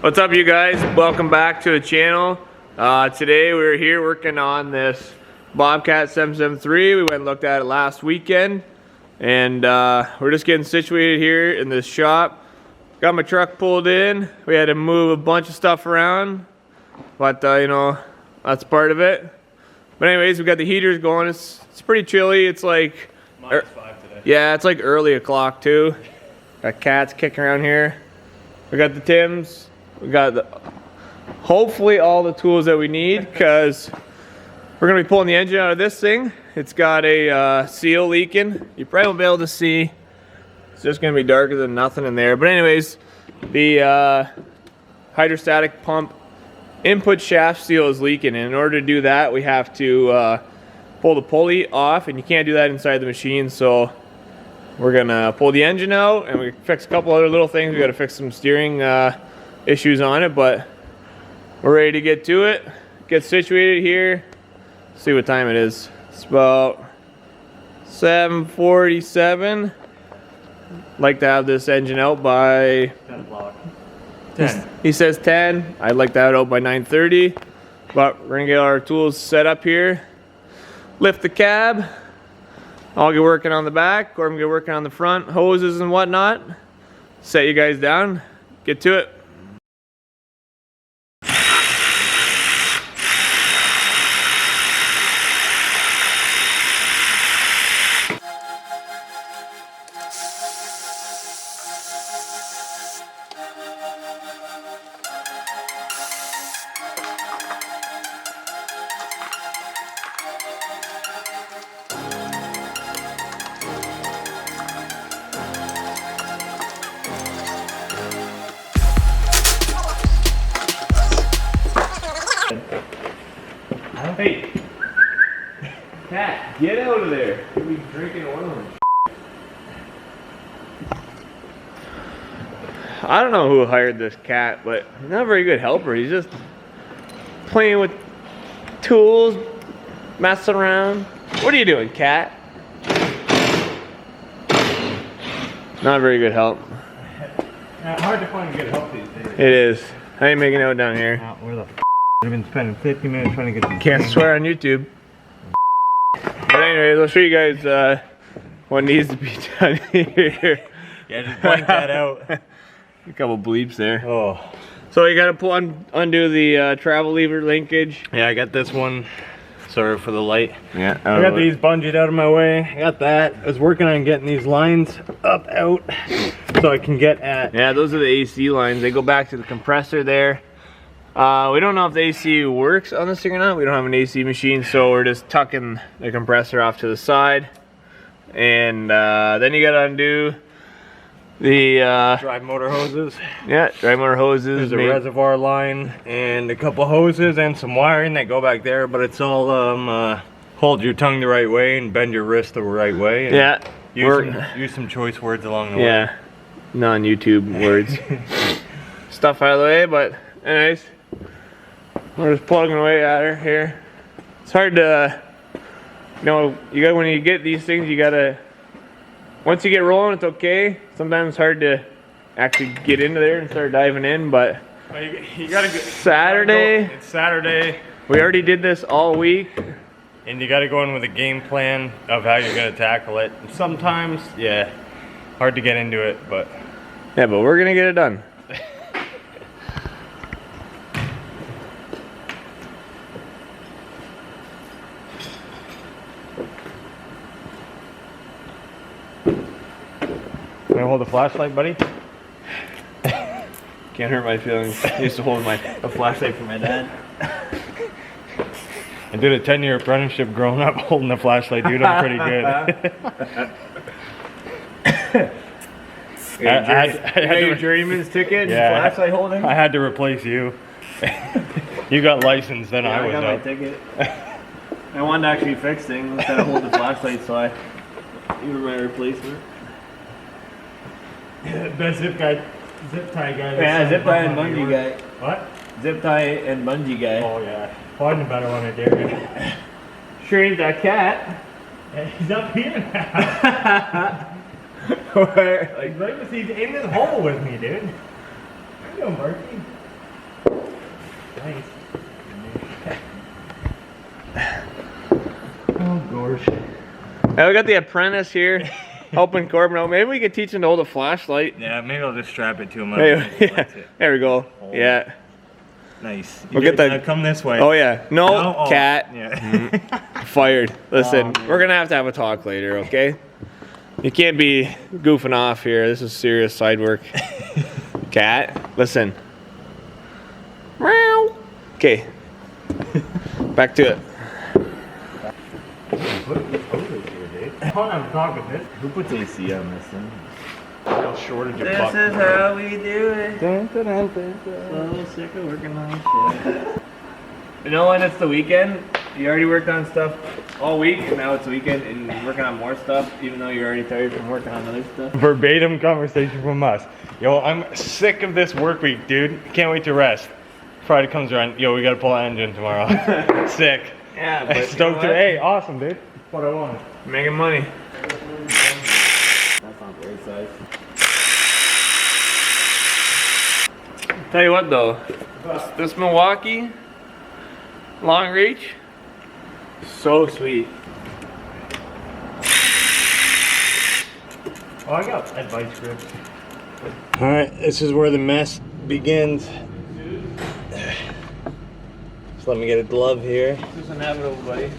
What's up, you guys? Welcome back to the channel. Today we're here working on this Bobcat 773. We went and looked at it last weekend, and we're just getting situated here in this shop. Got my truck pulled in. We had to move a bunch of stuff around, but you know, that's part of it. But anyways, we got the heaters going. It's pretty chilly. It's like -5 today. Yeah, it's like early o'clock too. Got cats kicking around here. We got the Tims. We got hopefully all the tools that we need, because we're gonna be pulling the engine out of this thing. It's got a seal leaking. You probably won't be able to see. It's just gonna be darker than nothing in there. But anyways, the hydrostatic pump input shaft seal is leaking, and in order to do that, we have to pull the pulley off, and you can't do that inside the machine. So we're gonna pull the engine out, and we fix a couple other little things. We got to fix some steering issues on it, but we're ready to get to it, get situated here. See what time it is. It's about 7:47. Like to have this engine out by 10 o'clock. 10. He says 10. I'd like to have it out by 9:30, but we're gonna get our tools set up here, lift the cab. I'll get working on the back, or I'm gonna get working on the front, hoses and whatnot. Set you guys down, get to it. Hey, cat, get out of there. You'll be drinking oil and I don't know who hired this cat, but he's not a very good helper. He's just playing with tools, messing around. What are you doing, cat? Not very good help. Hard to find good help these days. It is. I ain't making out down here. Where the f*** I've been spending 50 minutes trying to get these. Can't swear on YouTube. But anyways, I'll show you guys what needs to be done here. Yeah, just blank that out. A couple bleeps there. Oh. So you gotta undo the travel lever linkage. Yeah, I got this one. Sorry for the light. Yeah. I got these bungeed out of my way. I got that. I was working on getting these lines up, out, so I can get at. Yeah, those are the AC lines. They go back to the compressor there. We don't know if the AC works on this thing or not. We don't have an AC machine, so we're just tucking the compressor off to the side. And then you gotta undo the Drive motor hoses. yeah, drive motor hoses. There's a reservoir line and a couple hoses and some wiring that go back there, but it's all hold your tongue the right way and bend your wrist the right way. And yeah. use some choice words along the way. Yeah. Non-YouTube words. Stuff out of the way, but anyways, we're just plugging away at her here. It's hard to, you know, when you get these things, you gotta, once you get rolling, it's okay. Sometimes it's hard to actually get into there and start diving in, but Well, you gotta go. Saturday. It's Saturday, We already did this all week. and you gotta go in with a game plan of how you're gonna tackle it. And sometimes, yeah, hard to get into it, but Yeah, but we're gonna get it done. can I hold the flashlight, buddy? Can't hurt my feelings. I used to hold a flashlight for my dad. I did a 10-year apprenticeship growing up holding a flashlight, dude. I'm pretty good. I had your journeyman's ticket, Yeah. flashlight holding. I had to replace you. You got licensed, then I was got my up. ticket. I wanted to actually fix things instead of hold the flashlight, so you were my replacement. Best zip tie guy. Yeah, zip tie and bungee guy. What? Zip tie and bungee guy. Oh yeah. Find a better one, I dare you. Sure ain't that cat. Yeah, he's up here now. Where? Like, He's in his hole with me, dude. I know, Marky. Oh gosh. Now we got the apprentice here helping Corbin out. Maybe we could teach him to hold a flashlight. Yeah, maybe I'll just strap it to him. Yeah. There we go. Yeah. Nice. We'll get that. Come this way. Oh yeah. No, Oh. cat. Yeah. Fired. Listen, Oh, we're gonna have to have a talk later, okay? You can't be goofing off here. This is serious side work. Cat, listen. Meow. Okay. Back to it. Who puts AC on this thing? How shortage of This is how we do it. So sick of working on shit. You know when it's the weekend, you already worked on stuff all week, and now it's the weekend, and you're working on more stuff, even though you're already tired from working on other stuff. Verbatim conversation from us. Yo, I'm sick of this work week, dude. Can't wait to rest. Friday comes around. Yo, we gotta pull an engine tomorrow. Sick. Yeah, but Stoked. Hey, awesome, dude. That's what I wanted. Making money. That's not very size. Tell you what though, this Milwaukee long reach, so sweet. Oh, I got advice grips. All right, this is where the mess begins. Just let me get a glove here. This is inevitable, buddy.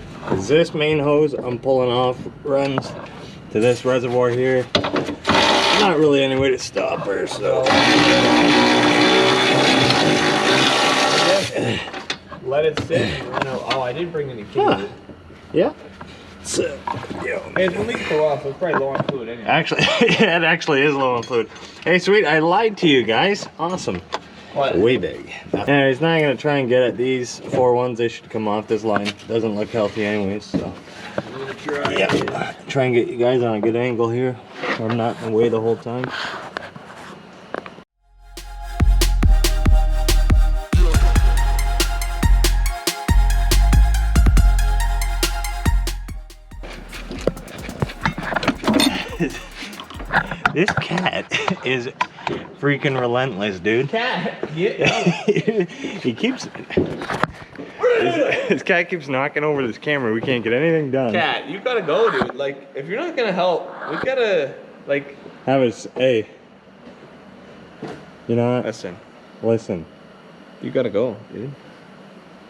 This main hose I'm pulling off runs to this reservoir here. Not really any way to stop her, so. Let it sit and run out. Oh, I didn't bring any keys. Huh. Yeah. So, yo. Hey, the leak flew off, so it's probably low on fluid anyway. Actually, it actually is low on fluid. Hey, sweet, I lied to you guys. Awesome. What? Way big. Anyways, now I'm gonna try and get at these 4 ones. They should come off this line. Doesn't look healthy anyways, so. I'm gonna try. Yeah. Try and get you guys on a good angle here. So I'm not in the way the whole time. This cat is freaking relentless, dude. Cat, get out. He keeps. This cat keeps knocking over this camera. We can't get anything done. Cat, you gotta go, dude. Like, if you're not gonna help, we gotta, like. Have us, hey. You know what? Listen, Listen. you gotta go, dude.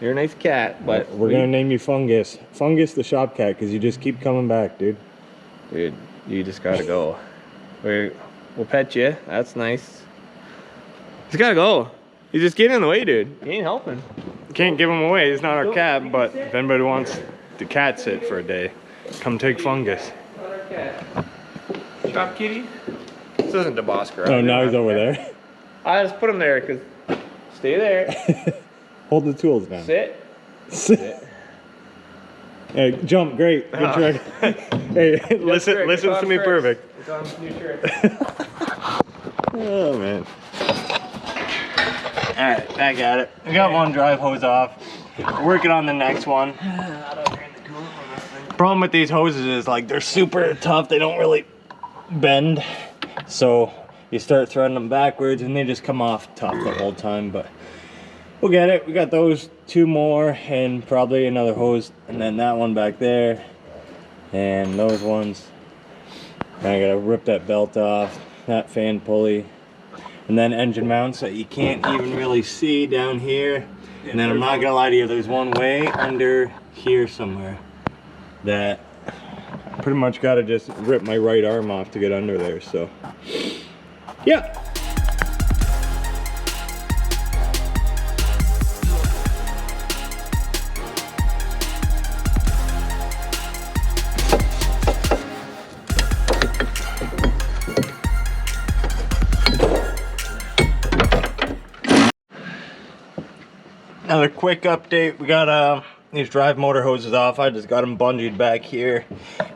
You're a nice cat, but We're gonna name you Fungus. Fungus the shop cat, because you just keep coming back, dude. Dude, you just gotta go. We'll pet you. That's nice. He's gotta go. He's just getting in the way, dude. He ain't helping. Can't give him away. He's not our cat, but if anybody wants to cat sit for a day, come take Fungus. Not our cat. Shop kitty. This isn't DeBosco. Oh, now he's over there. I just put him there because stay there. Hold the tools down. Sit. Sit. Hey, jump, great. Good trick. Hey, listen to me perfect. It's on new shirt. Oh, man. Alright, back at it. We got one drive hose off. Working on the next one. Problem with these hoses is like they're super tough. They don't really bend. So you start threading them backwards and they just come off tough the whole time. But we'll get it. We got those 2 more and probably another hose. And then that one back there. And those ones. And I gotta rip that belt off. That fan pulley. And then engine mounts that you can't even really see down here. And then I'm not gonna lie to you, there's one way under here somewhere that I pretty much gotta just rip my right arm off to get under there, so. Yeah. Another quick update, we got these drive motor hoses off. I just got them bungeed back here.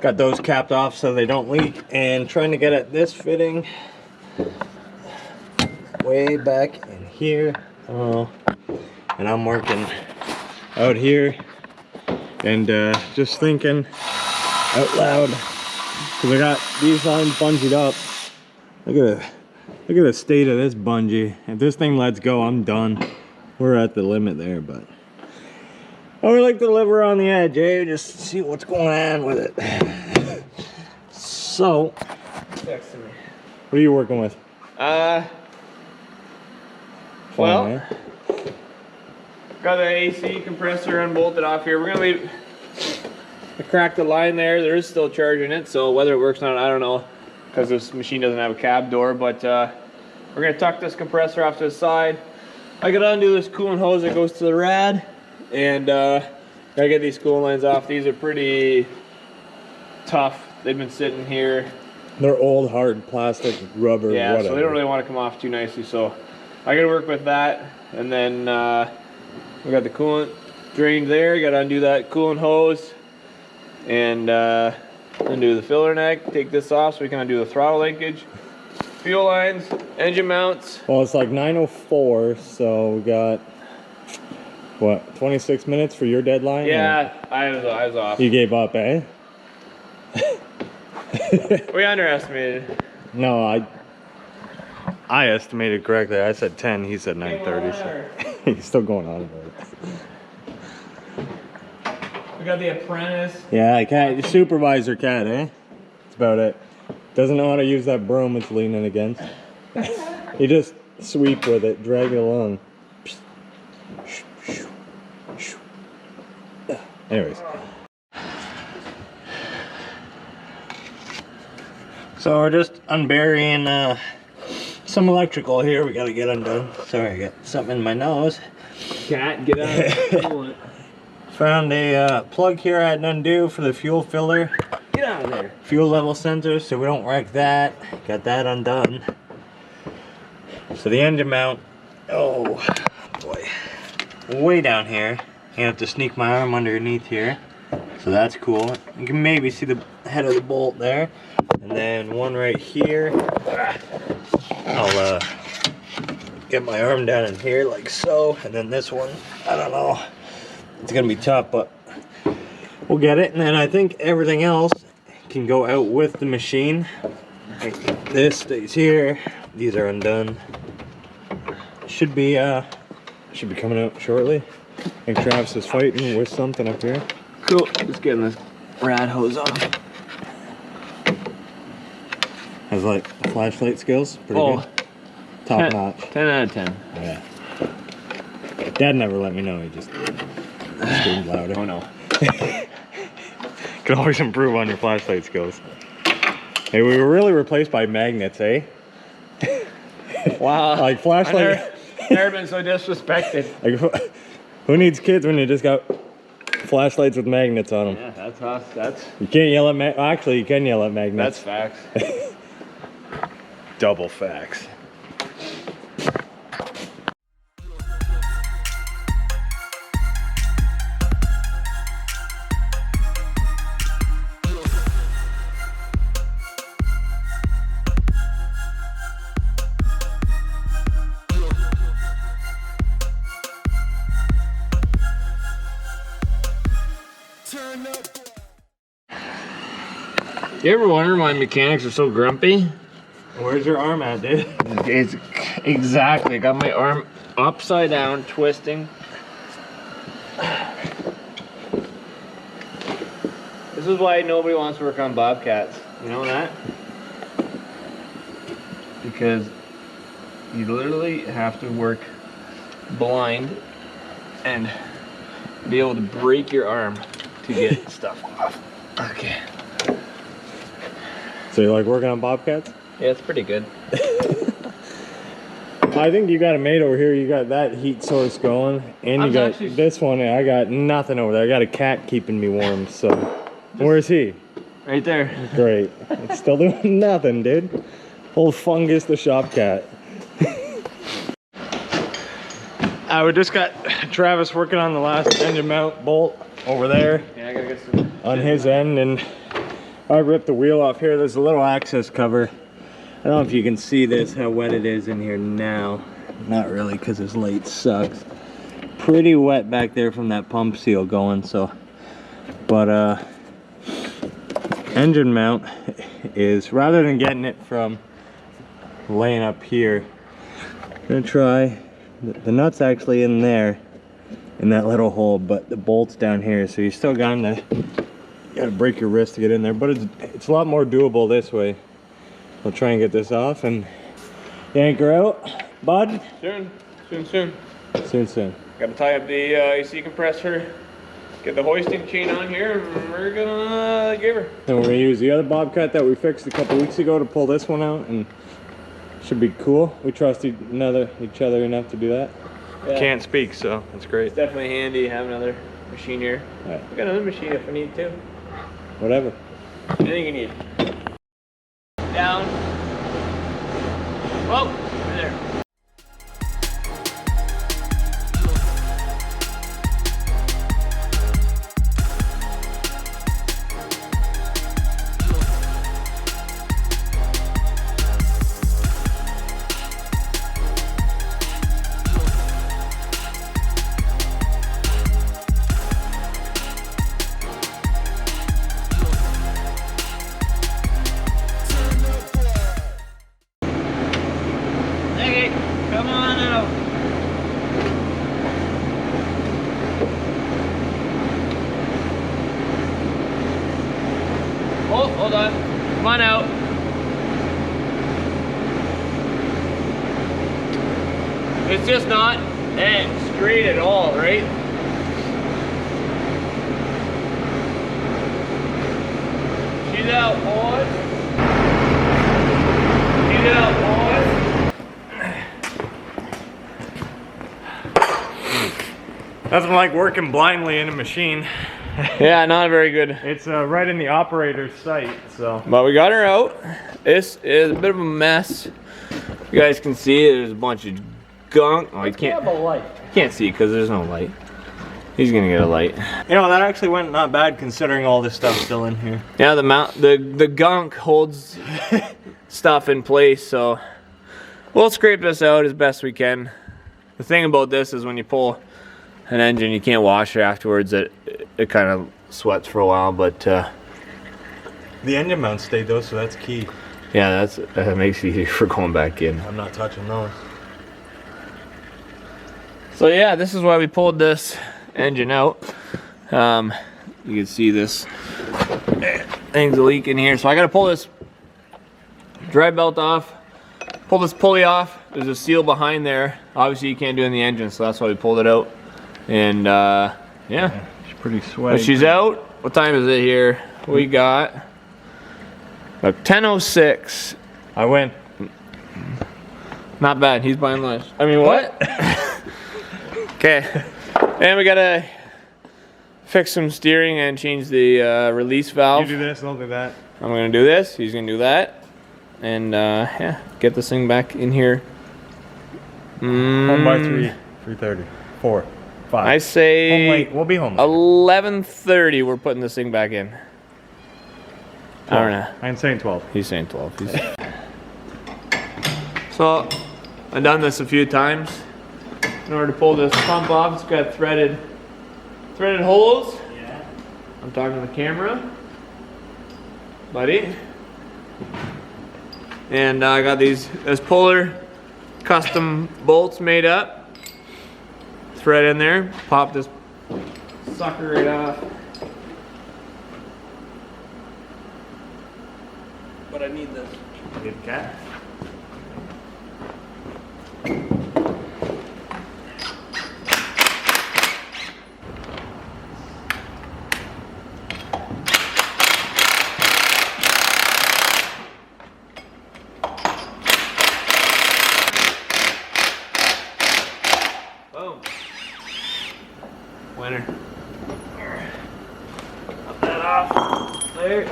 Got those capped off so they don't leak, and trying to get at this fitting way back in here. And I'm working out here and just thinking out loud because I got these lines bungeed up. Look at the state of this bungee. If this thing lets go, I'm done. we're at the limit there, but I would like to live around the edge, eh? Just see what's going on with it. So, Text me. what are you working with? Well, eh? got the AC compressor unbolted off here. We're gonna leave. I cracked the line there. There is still charging it, so whether it works or not, I don't know, because this machine doesn't have a cab door. But we're gonna tuck this compressor off to the side. I gotta undo this coolant hose that goes to the rad, and gotta get these coolant lines off. These are pretty tough. They've been sitting here. They're old, hard plastic, rubber, Yeah, whatever. so they don't really want to come off too nicely. So I gotta work with that, and then we got the coolant drained there. Gotta undo that coolant hose, and undo the filler neck. Take this off so we can undo the throttle linkage, fuel lines, engine mounts. Well, it's like 9:04, so we got what, 26 minutes for your deadline? Yeah, I was off. You gave up, eh? We underestimated. No, I estimated correctly. I said 10. He said 9:30. So he's still going on about it. We got the apprentice. Yeah, cat, supervisor cat, eh? That's about it. Doesn't know how to use that broom it's leaning against. You just sweep with it, drag it along. Anyways. So we're just unburying some electrical here. We gotta get undone. Sorry, I got something in my nose. Cat, get out of the Found a plug here I had to undo for the fuel filler. Get out of there. Fuel level sensor, so we don't wreck that. Got that undone. So the engine mount, oh boy, way down here. I have to sneak my arm underneath here. So that's cool. You can maybe see the head of the bolt there. And then one right here. I'll get my arm down in here like so. And then this one, I don't know. It's gonna be tough, but we'll get it. And then I think everything else can go out with the machine. This stays here. These are undone. Should be coming out shortly. I think Travis is fighting with something up here. Cool. Just getting this rad hose off. Has like flashlight skills. Pretty good. Top notch. 10 out of 10. Yeah. Dad never let me know. He just screamed louder. Oh no. Can always improve on your flashlight skills. Hey, we were really replaced by magnets, eh? Wow. Like flashlight. Never been so disrespected. Like, who needs kids when you just got flashlights with magnets on them? Yeah, that's us. That's You can't yell at actually, you can yell at magnets. facts. Double facts. You ever wonder why mechanics are so grumpy? Where's your arm at, dude? It's exactly. Got my arm upside down, twisting. This is why nobody wants to work on Bobcats. You know that? Because you literally have to work blind and be able to break your arm to get stuff off. Okay. So you like working on Bobcats? Yeah, it's pretty good. I think you got it made over here. You got that heat source going, and you got this one. And I got nothing over there. I got a cat keeping me warm. So, where's he? Right there. Great. It's still doing nothing, dude. Old Fungus the shop cat. We just got Travis working on the last engine mount bolt over there. Yeah, I gotta get some on his end, and I ripped the wheel off here. There's a little access cover. I don't know if you can see this, how wet it is in here now. Not really, because this light sucks. Pretty wet back there from that pump seal going, so. But engine mount is, rather than getting it from laying up here, I'm gonna try The nut's actually in there, in that little hole, but the bolt's down here, so you still gotta break your wrist to get in there, but it's a lot more doable this way. We'll try and get this off and yank her out, bud. Soon. Gotta tie up the AC compressor, get the hoisting chain on here, and we're gonna give her. And we're gonna use the other Bobcat that we fixed a couple weeks ago to pull this one out, and should be cool. We trust each other enough to do that. Yeah. Can't speak, so it's great. It's definitely handy to have another machine here. Right. We got another machine if we need to. Whatever. Anything you need. Down. Whoa, over there. Come on out. Oh, hold on. Come on out. It's just not straight at all, right? She's out, boys. She's out, boys. Doesn't like working blindly in a machine. Yeah, not very good. It's right in the operator's sight, so. But we got her out. This is a bit of a mess. You guys can see there's a bunch of gunk. Oh, you can't see it because there's no light. He's gonna get a light. You know, that actually went not bad considering all this stuff's still in here. Yeah, the gunk holds stuff in place, so we'll scrape this out as best we can. The thing about this is when you pull an engine, you can't wash it afterwards. It kind of sweats for a while, but the engine mount stayed though, so that's key. yeah, that makes it easier for going back in. I'm not touching those. So yeah, this is why we pulled this engine out. You can see this thing's leaking here, so I gotta pull this drive belt off, pull this pulley off. There's a seal behind there. Obviously you can't do it in the engine, so that's why we pulled it out. And yeah, she's pretty sweaty. but she's out. What time is it here? We got 10:06. I went. Not bad. He's buying lunch. I mean, what? Okay. And we gotta fix some steering and change the release valve. You do this, I'll do that. I'm gonna do this. He's gonna do that. And yeah, get this thing back in here. Home by 3:30, 4, 5. I say home late. We'll be home. 11:30. We're putting this thing back in. 12. I don't know. I'm saying 12. He's saying 12. So I've done this a few times. In order to pull this pump off, it's got threaded holes. Yeah. I'm talking to the camera, buddy. And I got this puller custom bolts made up. Thread in there. Pop this sucker right off. But I need this. Need the cat? Boom. Winner. Pop that off. There.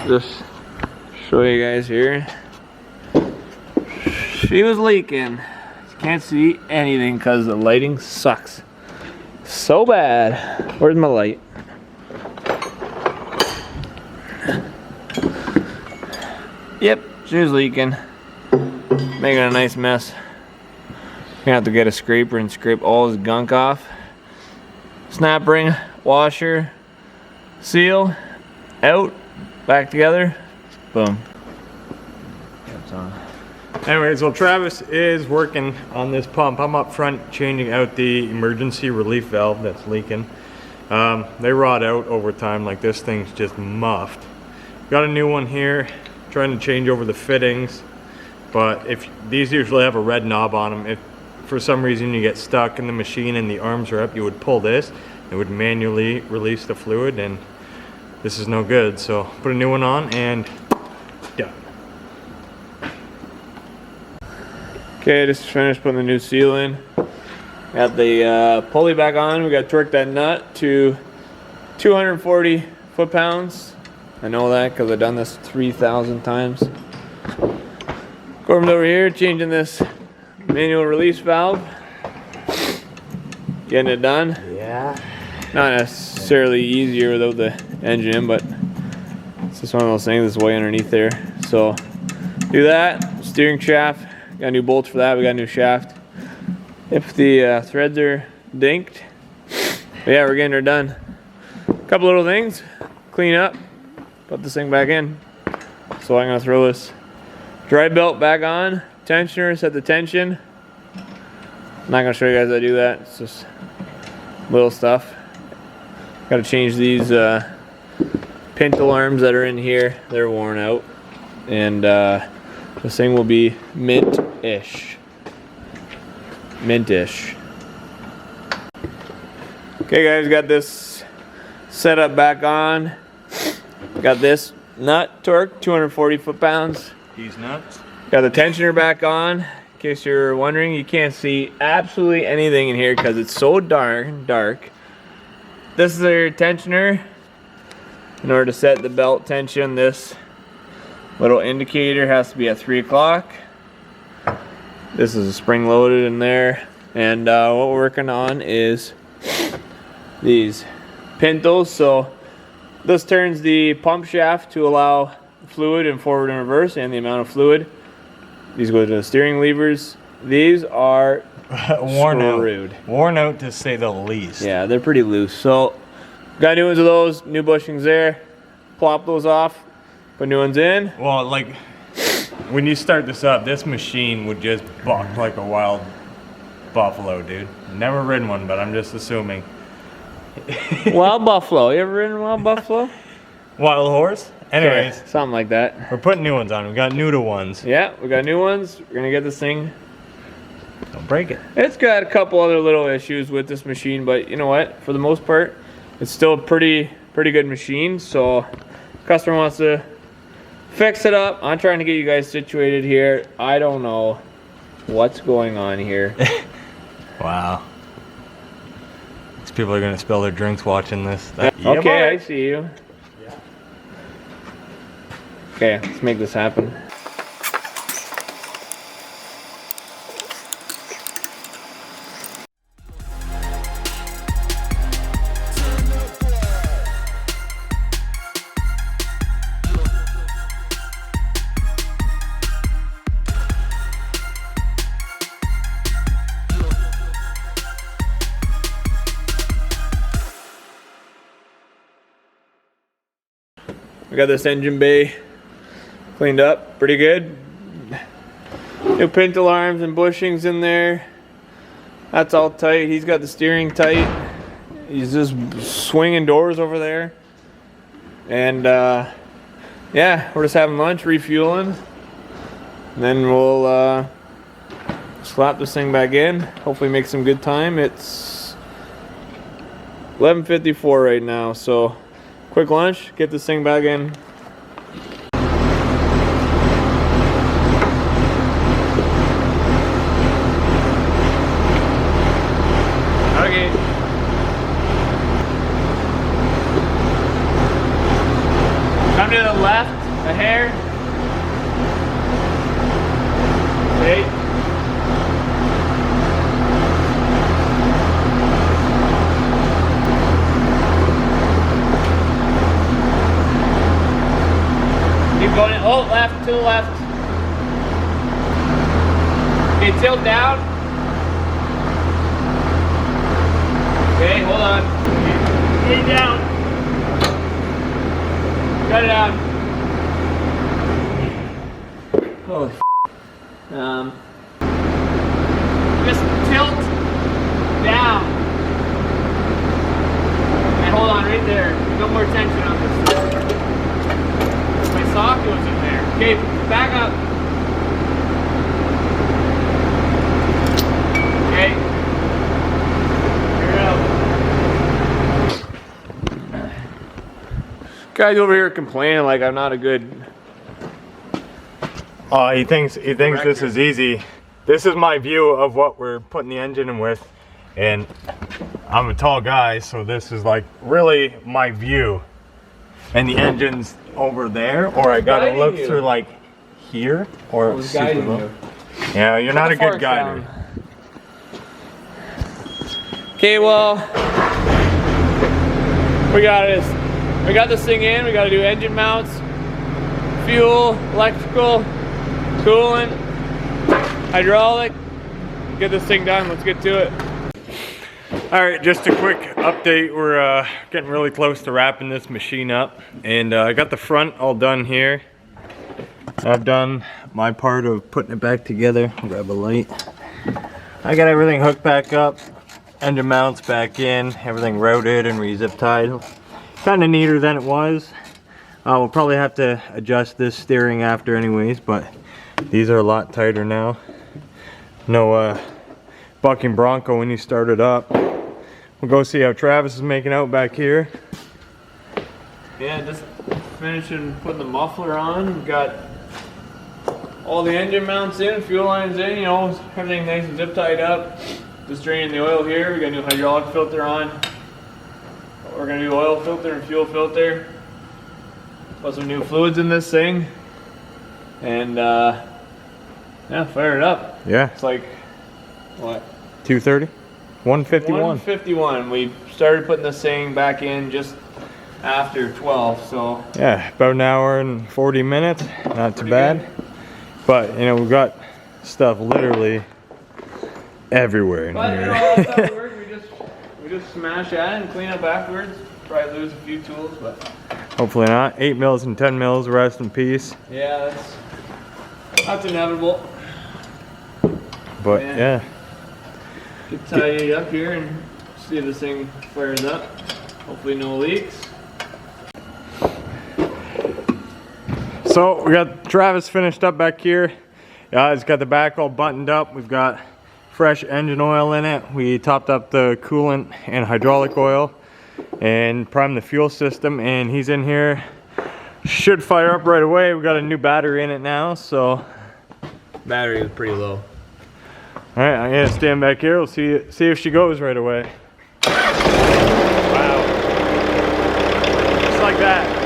Just show you guys here. She was leaking. You can't see anything because the lighting sucks so bad. Where's my light? Yep, she was leaking. Making a nice mess. Gonna have to get a scraper and scrape all this gunk off. Snap ring, washer, seal, out, back together, boom. That's on. Anyways, well, Travis is working on this pump. I'm up front changing out the emergency relief valve that's leaking. They rot out over time, like this thing's just muffed. Got a new one here, trying to change over the fittings, but if these usually have a red knob on them, if for some reason you get stuck in the machine and the arms are up, you would pull this, it would manually release the fluid, and this is no good. So put a new one on and done. Okay, just finished putting the new seal in. Got the pulley back on. We got to torque that nut to 240 foot-pounds. I know that because I've done this 3,000 times. Corbin's over here changing this manual release valve. Getting it done. Yeah. Not necessarily easier without the engine in, but it's just one of those things that's way underneath there. So do that. Steering shaft. Got new bolts for that. We got a new shaft. If the threads are dinked. But yeah, we're getting her done. A couple little things. Clean up. Put this thing back in. So I'm going to throw this dry belt back on. Tensioner, set the tension. I'm not going to show you guys how to do that. It's just little stuff. Got to change these pintle arms that are in here. They're worn out. And this thing will be mint-ish. Mint-ish. Okay guys, got this set up back on. Got this nut torque, 240 foot-pounds. These nuts. Got the tensioner back on. In case you're wondering, you can't see absolutely anything in here because it's so dark. This is your tensioner. In order to set the belt tension, this little indicator has to be at 3 o'clock. This is a spring loaded in there. And what we're working on is these pintles. So this turns the pump shaft to allow fluid in forward and reverse and the amount of fluid. These go to the steering levers. These are worn out to say the least. Yeah, they're pretty loose. So got new ones of those, new bushings there. Plop those off, put new ones in. Well, like when you start this up, this machine would just buck like a wild buffalo, dude. Never ridden one, but I'm just assuming. Wild buffalo. You ever ridden a wild buffalo? Wild horse? Anyways, okay, something like that. We're putting new ones on. We got new to ones. Yeah, we got new ones. We're gonna get this thing. Don't break it. It's got a couple other little issues with this machine, but you know what? For the most part, it's still a pretty good machine. So, customer wants to fix it up. I'm trying to get you guys situated here. I don't know what's going on here. Wow. These people are gonna spill their drinks watching this. Okay, I see you. Okay, let's make this happen. We got this engine bay cleaned up pretty good. New pintle arms and bushings in there. That's all tight. He's got the steering tight. He's just swinging doors over there. And yeah, we're just having lunch, refueling. And then we'll slap this thing back in. Hopefully make some good time. It's 11:54 right now, so quick lunch, get this thing back in. Okay. Come to the left, a hair. Okay. Keep going in. Oh, left, to the left. Okay, tilt down. Okay, hold on. Get down. Cut it out. Holy f. Just tilt down. And hold on right there. No more tension on this. My socket was in there. Okay, back up. Okay. Here we go. Guys over here complaining like I'm not a good. Oh, he thinks this is easy. This is my view of what we're putting the engine in with, and I'm a tall guy, so this is like really my view. And the engine's over there, or I gotta look through like here, or super low. Yeah, you're not a good guider. Okay, well, we got this thing in. We got to do engine mounts, fuel, electrical, coolant, hydraulic. Get this thing done. Let's get to it. All right, just a quick update. We're getting really close to wrapping this machine up, and I got the front all done here. I've done my part of putting it back together. I'll grab a light. I got everything hooked back up, engine mounts back in, everything routed and re-zip tied. Kind of neater than it was. We'll probably have to adjust this steering after anyways, but these are a lot tighter now. No bucking Bronco when you start it up. We'll go see how Travis is making out back here. Yeah, just finishing putting the muffler on. We've got all the engine mounts in, fuel lines in, you know, everything nice and zip tied up. Just draining the oil here. We got a new hydraulic filter on. We're gonna do oil filter and fuel filter. Put some new fluids in this thing. And yeah, fire it up. Yeah. It's like, what? 230? 151. 151. We started putting this thing back in just after 12, so. Yeah, about an hour and 40 minutes. Not too bad. Good. But, you know, we've got stuff literally everywhere in But here. you know, that's how it works. We just smash at it and clean up afterwards. Probably lose a few tools, but. Hopefully not. 8 mils and 10 mils, rest in peace. Yeah, that's inevitable. But yeah. Get tidied up here and see if this thing fires up. Hopefully no leaks. So we got Travis finished up back here. It's got the back all buttoned up. We've got fresh engine oil in it. We topped up the coolant and hydraulic oil and primed the fuel system, and he's in here. Should fire up right away. We got a new battery in it now, so Battery is pretty low. all right, I'm gonna stand back here. We'll see if she goes right away. Wow, just like that.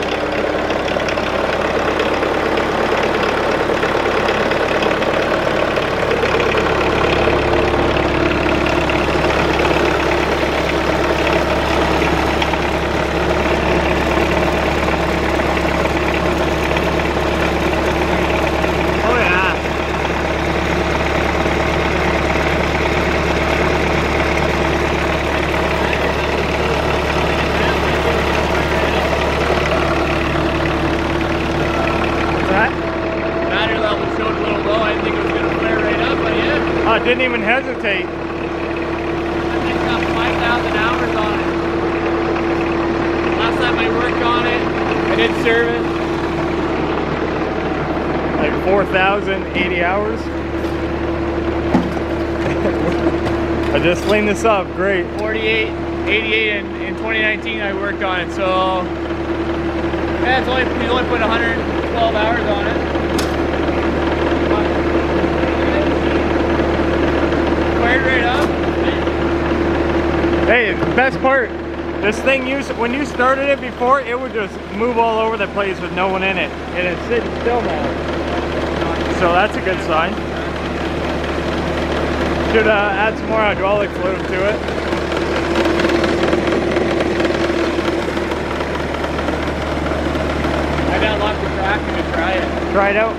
Didn't even hesitate. I think got 5,000 hours on it. Last time I worked on it, I did service. Like 4,080 hours. I just cleaned this up, great. 48, 88 in 2019 I worked on it, so yeah, we only put 112 hours on it. Right up. Hey, the best part, this thing when you started it before, it would just move all over the place with no one in it, and it's sitting still now. So that's a good sign. Should add some more hydraulic fluid to it. I got lots of tracking to try it. Try it out.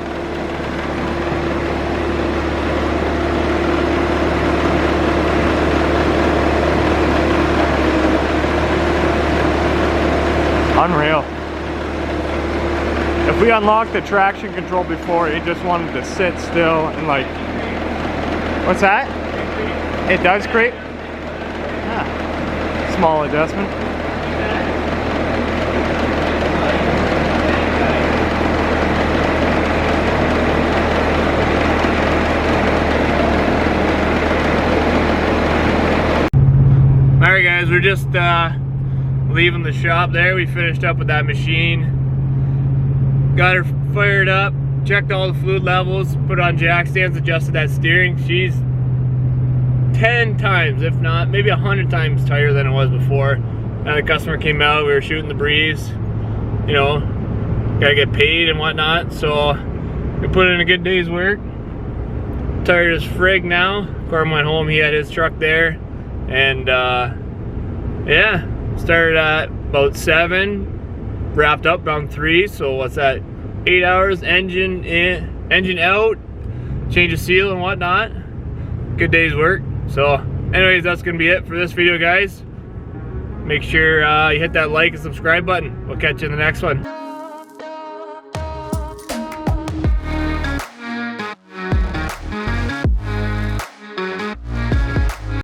Unreal. The If we unlocked the traction control before, it just wanted to sit still and like, what's that? It does creep? Ah, small adjustment. Alright guys, we're just leaving the shop there. We finished up with that machine. Got her fired up, checked all the fluid levels, put on jack stands, adjusted that steering. She's 10 times, if not, maybe 100 times tighter than it was before. And the customer came out, we were shooting the breeze. You know, gotta get paid and whatnot, so we put in a good day's work. Tired as frig now. Corbin went home, he had his truck there. And yeah, started at about 7. Wrapped up around 3, so what's that? 8 hours, engine in, engine out, change of seal and whatnot. Good day's work. So anyways, that's gonna be it for this video, guys. Make sure you hit that like and subscribe button. We'll catch you in the next one.